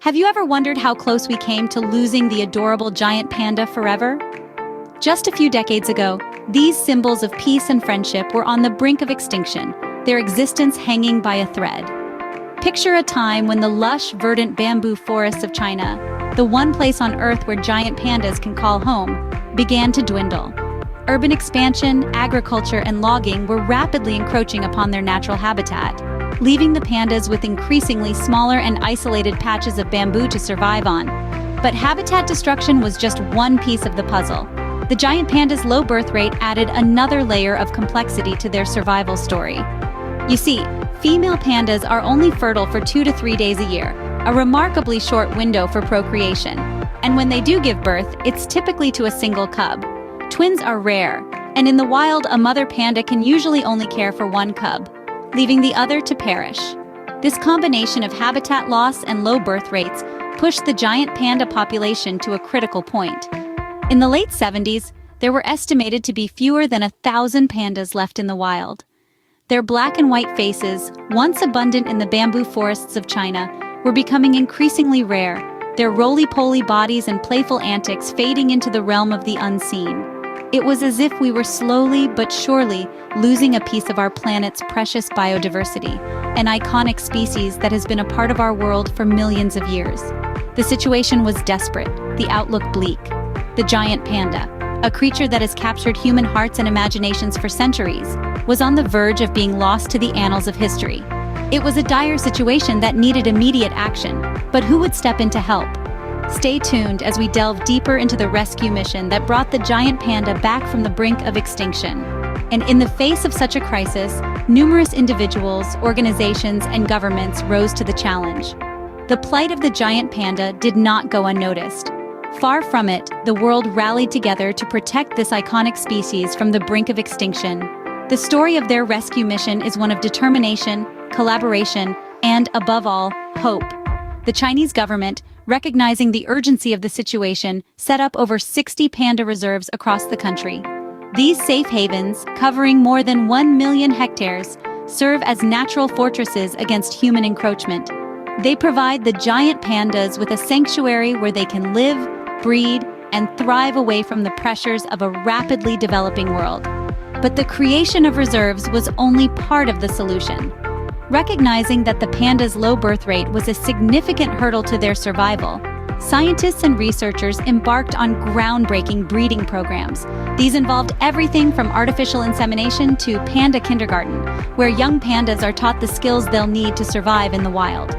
Have you ever wondered how close we came to losing the adorable giant panda forever? Just a few decades ago, these symbols of peace and friendship were on the brink of extinction, their existence hanging by a thread. Picture a time when the lush, verdant bamboo forests of China, the one place on Earth where giant pandas can call home, began to dwindle. Urban expansion, agriculture, and logging were rapidly encroaching upon their natural habitat, leaving the pandas with increasingly smaller and isolated patches of bamboo to survive on. But habitat destruction was just one piece of the puzzle. The giant panda's low birth rate added another layer of complexity to their survival story. You see, female pandas are only fertile for 2 to 3 days a year, a remarkably short window for procreation. And when they do give birth, it's typically to a single cub. Twins are rare, and in the wild, a mother panda can usually only care for one cub, leaving the other to perish. This combination of habitat loss and low birth rates pushed the giant panda population to a critical point. In the late 70s, there were estimated to be fewer than 1,000 pandas left in the wild. Their black and white faces, once abundant in the bamboo forests of China, were becoming increasingly rare, their roly-poly bodies and playful antics fading into the realm of the unseen. It was as if we were slowly but surely losing a piece of our planet's precious biodiversity, an iconic species that has been a part of our world for millions of years. The situation was desperate, the outlook bleak. The giant panda, a creature that has captured human hearts and imaginations for centuries, was on the verge of being lost to the annals of history. It was a dire situation that needed immediate action, but who would step in to help? Stay tuned as we delve deeper into the rescue mission that brought the giant panda back from the brink of extinction. And in the face of such a crisis, numerous individuals, organizations, and governments rose to the challenge. The plight of the giant panda did not go unnoticed. Far from it, the world rallied together to protect this iconic species from the brink of extinction. The story of their rescue mission is one of determination, collaboration, and, above all, hope. The Chinese government, recognizing the urgency of the situation, set up over 60 panda reserves across the country. These safe havens, covering more than 1 million hectares, serve as natural fortresses against human encroachment. They provide the giant pandas with a sanctuary where they can live, breed, and thrive away from the pressures of a rapidly developing world. But the creation of reserves was only part of the solution. Recognizing that the panda's low birth rate was a significant hurdle to their survival, scientists and researchers embarked on groundbreaking breeding programs. These involved everything from artificial insemination to panda kindergarten, where young pandas are taught the skills they'll need to survive in the wild.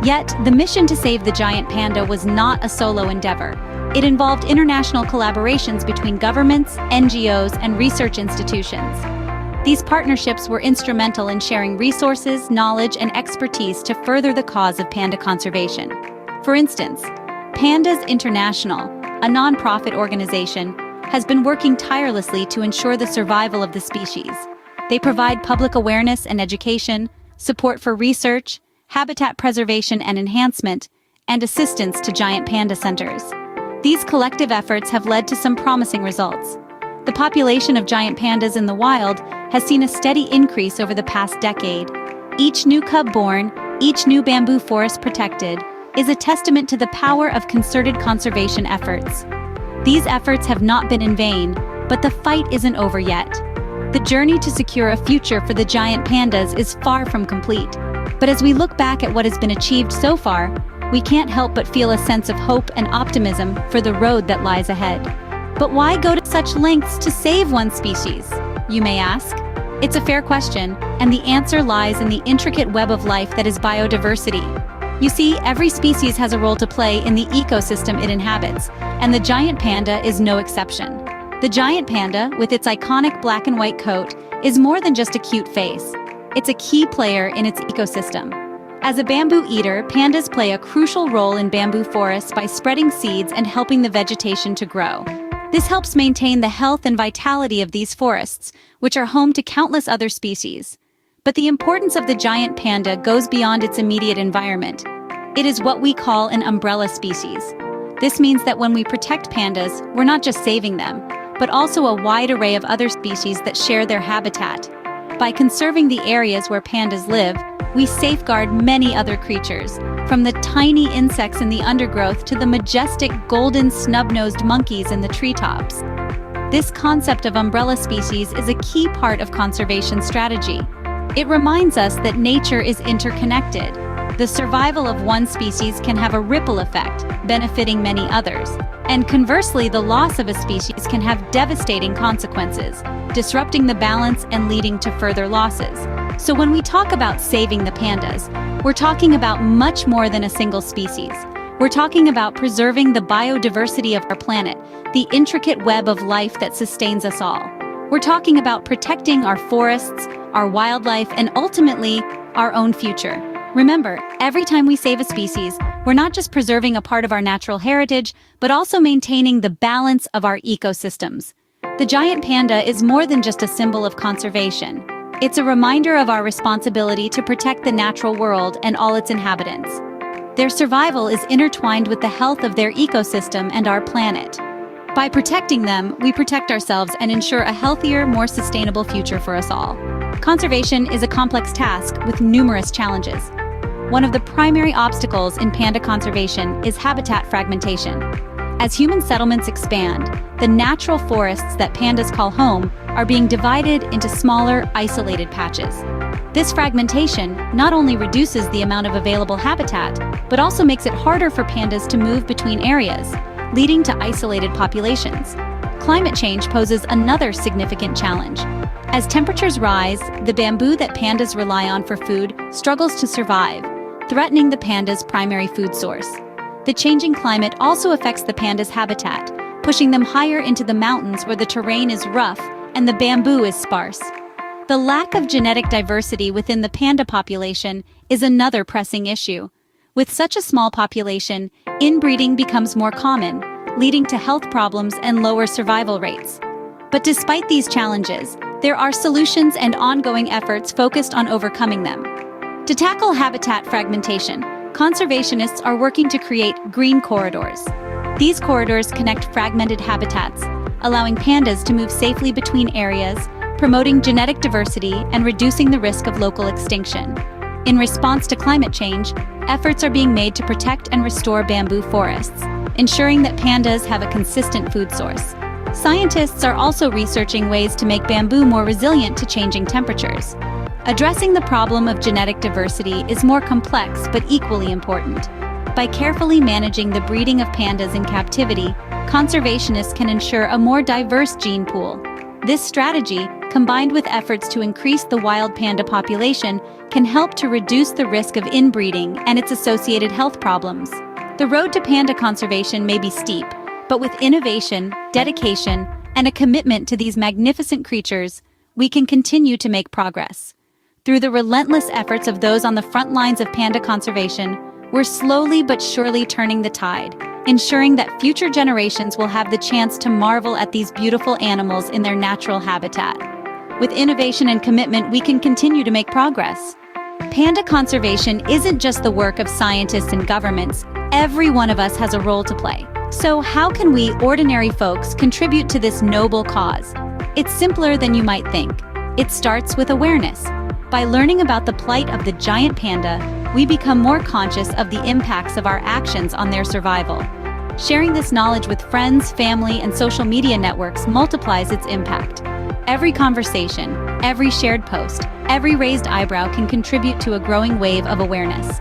Yet, the mission to save the giant panda was not a solo endeavor. It involved international collaborations between governments, NGOs, and research institutions. These partnerships were instrumental in sharing resources, knowledge, and expertise to further the cause of panda conservation. For instance, Pandas International, a non-profit organization, has been working tirelessly to ensure the survival of the species. They provide public awareness and education, support for research, habitat preservation and enhancement, and assistance to giant panda centers. These collective efforts have led to some promising results. The population of giant pandas in the wild has seen a steady increase over the past decade. Each new cub born, each new bamboo forest protected, is a testament to the power of concerted conservation efforts. These efforts have not been in vain, but the fight isn't over yet. The journey to secure a future for the giant pandas is far from complete. But as we look back at what has been achieved so far, we can't help but feel a sense of hope and optimism for the road that lies ahead. But why go to such lengths to save one species, you may ask? It's a fair question, and the answer lies in the intricate web of life that is biodiversity. You see, every species has a role to play in the ecosystem it inhabits, and the giant panda is no exception. The giant panda, with its iconic black and white coat, is more than just a cute face. It's a key player in its ecosystem. As a bamboo eater, pandas play a crucial role in bamboo forests by spreading seeds and helping the vegetation to grow. This helps maintain the health and vitality of these forests, which are home to countless other species. But the importance of the giant panda goes beyond its immediate environment. It is what we call an umbrella species. This means that when we protect pandas, we're not just saving them, but also a wide array of other species that share their habitat. By conserving the areas where pandas live, we safeguard many other creatures, from the tiny insects in the undergrowth to the majestic golden snub-nosed monkeys in the treetops. This concept of umbrella species is a key part of conservation strategy. It reminds us that nature is interconnected. The survival of one species can have a ripple effect, benefiting many others. And conversely, the loss of a species can have devastating consequences, disrupting the balance and leading to further losses. So when we talk about saving the pandas, we're talking about much more than a single species. We're talking about preserving the biodiversity of our planet, the intricate web of life that sustains us all. We're talking about protecting our forests, our wildlife, and ultimately, our own future. Remember, every time we save a species, we're not just preserving a part of our natural heritage, but also maintaining the balance of our ecosystems. The giant panda is more than just a symbol of conservation. It's a reminder of our responsibility to protect the natural world and all its inhabitants. Their survival is intertwined with the health of their ecosystem and our planet. By protecting them, we protect ourselves and ensure a healthier, more sustainable future for us all. Conservation is a complex task with numerous challenges. One of the primary obstacles in panda conservation is habitat fragmentation. As human settlements expand, the natural forests that pandas call home are being divided into smaller, isolated patches. This fragmentation not only reduces the amount of available habitat, but also makes it harder for pandas to move between areas, leading to isolated populations. Climate change poses another significant challenge. As temperatures rise, the bamboo that pandas rely on for food struggles to survive, threatening the panda's primary food source. The changing climate also affects the panda's habitat, pushing them higher into the mountains where the terrain is rough and the bamboo is sparse. The lack of genetic diversity within the panda population is another pressing issue. With such a small population, inbreeding becomes more common, leading to health problems and lower survival rates. But despite these challenges, there are solutions and ongoing efforts focused on overcoming them. To tackle habitat fragmentation, conservationists are working to create green corridors. These corridors connect fragmented habitats, allowing pandas to move safely between areas, promoting genetic diversity and reducing the risk of local extinction. In response to climate change, efforts are being made to protect and restore bamboo forests, ensuring that pandas have a consistent food source. Scientists are also researching ways to make bamboo more resilient to changing temperatures. Addressing the problem of genetic diversity is more complex but equally important. By carefully managing the breeding of pandas in captivity, conservationists can ensure a more diverse gene pool. This strategy, combined with efforts to increase the wild panda population, can help to reduce the risk of inbreeding and its associated health problems. The road to panda conservation may be steep, but with innovation, dedication, and a commitment to these magnificent creatures, we can continue to make progress. Through the relentless efforts of those on the front lines of panda conservation, we're slowly but surely turning the tide, ensuring that future generations will have the chance to marvel at these beautiful animals in their natural habitat. With innovation and commitment, we can continue to make progress. Panda conservation isn't just the work of scientists and governments. Every one of us has a role to play. So how can we, ordinary folks, contribute to this noble cause? It's simpler than you might think. It starts with awareness. By learning about the plight of the giant panda, we become more conscious of the impacts of our actions on their survival. Sharing this knowledge with friends, family, and social media networks multiplies its impact. Every conversation, every shared post, every raised eyebrow can contribute to a growing wave of awareness.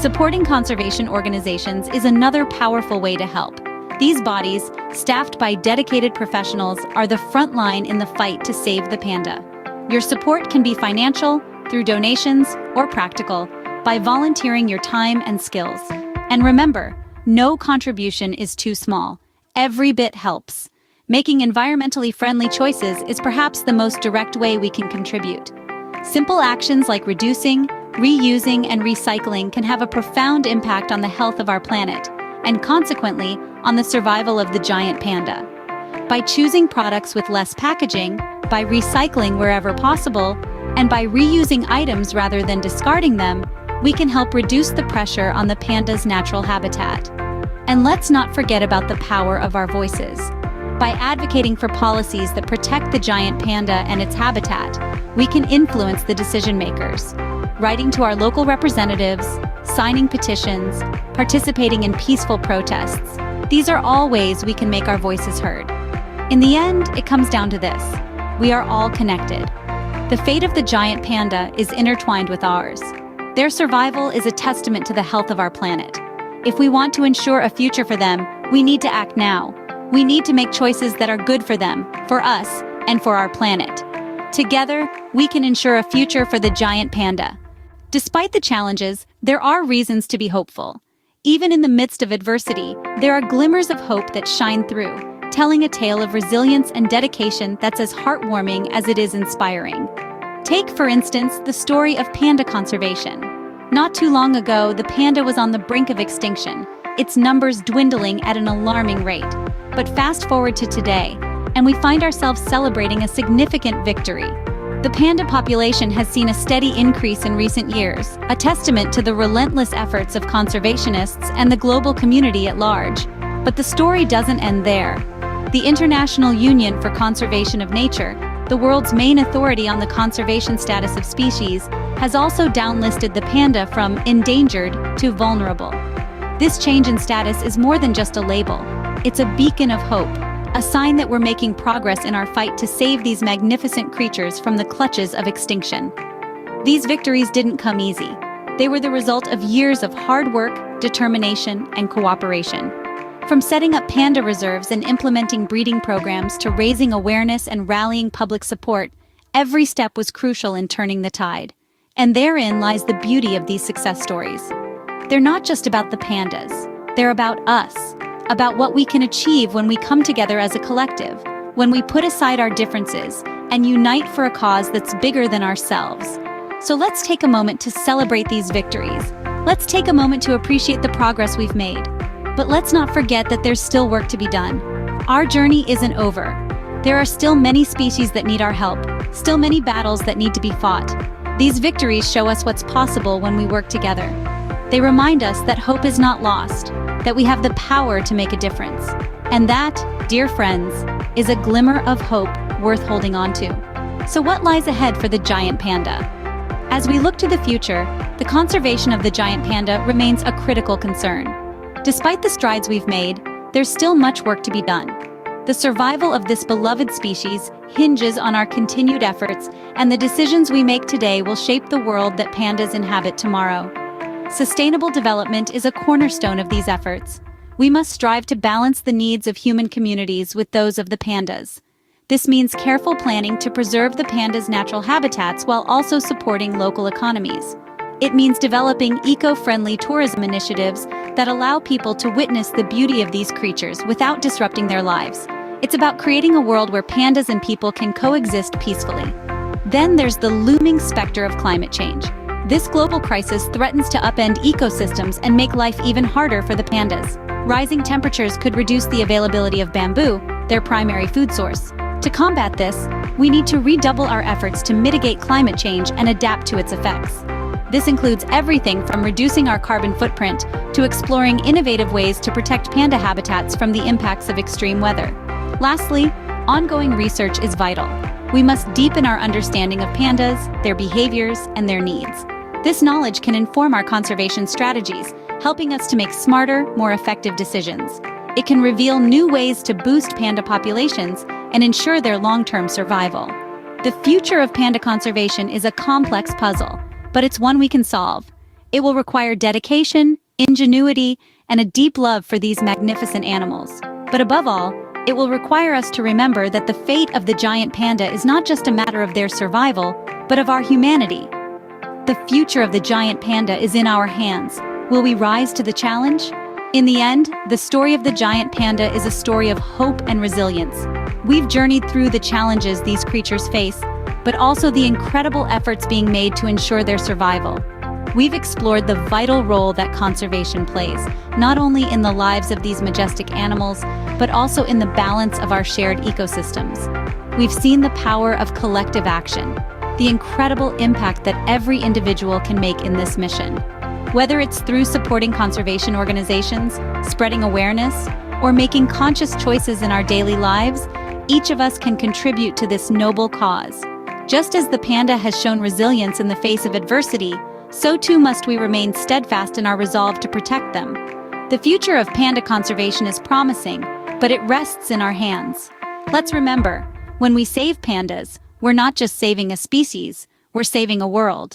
Supporting conservation organizations is another powerful way to help. These bodies, staffed by dedicated professionals, are the front line in the fight to save the panda. Your support can be financial, through donations, or practical, by volunteering your time and skills. And remember, no contribution is too small. Every bit helps. Making environmentally friendly choices is perhaps the most direct way we can contribute. Simple actions like reducing, reusing, and recycling can have a profound impact on the health of our planet, and consequently, on the survival of the giant panda. By choosing products with less packaging, by recycling wherever possible, and by reusing items rather than discarding them, we can help reduce the pressure on the panda's natural habitat. And let's not forget about the power of our voices. By advocating for policies that protect the giant panda and its habitat, we can influence the decision makers. Writing to our local representatives, signing petitions, participating in peaceful protests. These are all ways we can make our voices heard. In the end, it comes down to this: we are all connected. The fate of the giant panda is intertwined with ours. Their survival is a testament to the health of our planet. If we want to ensure a future for them, we need to act now. We need to make choices that are good for them, for us, and for our planet. Together, we can ensure a future for the giant panda. Despite the challenges, there are reasons to be hopeful. Even in the midst of adversity, there are glimmers of hope that shine through, telling a tale of resilience and dedication that's as heartwarming as it is inspiring. Take, for instance, the story of panda conservation. Not too long ago, the panda was on the brink of extinction, its numbers dwindling at an alarming rate. But fast forward to today, and we find ourselves celebrating a significant victory. The panda population has seen a steady increase in recent years, a testament to the relentless efforts of conservationists and the global community at large. But the story doesn't end there. The International Union for Conservation of Nature, the world's main authority on the conservation status of species, has also downlisted the panda from endangered to vulnerable. This change in status is more than just a label. It's a beacon of hope, a sign that we're making progress in our fight to save these magnificent creatures from the clutches of extinction. These victories didn't come easy. They were the result of years of hard work, determination, and cooperation. From setting up panda reserves and implementing breeding programs to raising awareness and rallying public support, every step was crucial in turning the tide. And therein lies the beauty of these success stories. They're not just about the pandas. They're about us, about what we can achieve when we come together as a collective, when we put aside our differences and unite for a cause that's bigger than ourselves. So let's take a moment to celebrate these victories. Let's take a moment to appreciate the progress we've made. But let's not forget that there's still work to be done. Our journey isn't over. There are still many species that need our help, still many battles that need to be fought. These victories show us what's possible when we work together. They remind us that hope is not lost, that we have the power to make a difference. And that, dear friends, is a glimmer of hope worth holding on to. So what lies ahead for the giant panda? As we look to the future, the conservation of the giant panda remains a critical concern. Despite the strides we've made, there's still much work to be done. The survival of this beloved species hinges on our continued efforts, and the decisions we make today will shape the world that pandas inhabit tomorrow. Sustainable development is a cornerstone of these efforts. We must strive to balance the needs of human communities with those of the pandas. This means careful planning to preserve the pandas' natural habitats while also supporting local economies. It means developing eco-friendly tourism initiatives that allow people to witness the beauty of these creatures without disrupting their lives. It's about creating a world where pandas and people can coexist peacefully. Then there's the looming specter of climate change. This global crisis threatens to upend ecosystems and make life even harder for the pandas. Rising temperatures could reduce the availability of bamboo, their primary food source. To combat this, we need to redouble our efforts to mitigate climate change and adapt to its effects. This includes everything from reducing our carbon footprint to exploring innovative ways to protect panda habitats from the impacts of extreme weather. Lastly, ongoing research is vital. We must deepen our understanding of pandas, their behaviors, and their needs. This knowledge can inform our conservation strategies, helping us to make smarter, more effective decisions. It can reveal new ways to boost panda populations and ensure their long-term survival. The future of panda conservation is a complex puzzle, but it's one we can solve. It will require dedication, ingenuity, and a deep love for these magnificent animals. But above all, it will require us to remember that the fate of the giant panda is not just a matter of their survival, but of our humanity. The future of the giant panda is in our hands. Will we rise to the challenge? In the end, the story of the giant panda is a story of hope and resilience. We've journeyed through the challenges these creatures face, but also the incredible efforts being made to ensure their survival. We've explored the vital role that conservation plays, not only in the lives of these majestic animals, but also in the balance of our shared ecosystems. We've seen the power of collective action, the incredible impact that every individual can make in this mission. Whether it's through supporting conservation organizations, spreading awareness, or making conscious choices in our daily lives, each of us can contribute to this noble cause. Just as the panda has shown resilience in the face of adversity, so too must we remain steadfast in our resolve to protect them. The future of panda conservation is promising, but it rests in our hands. Let's remember, when we save pandas, we're not just saving a species, we're saving a world.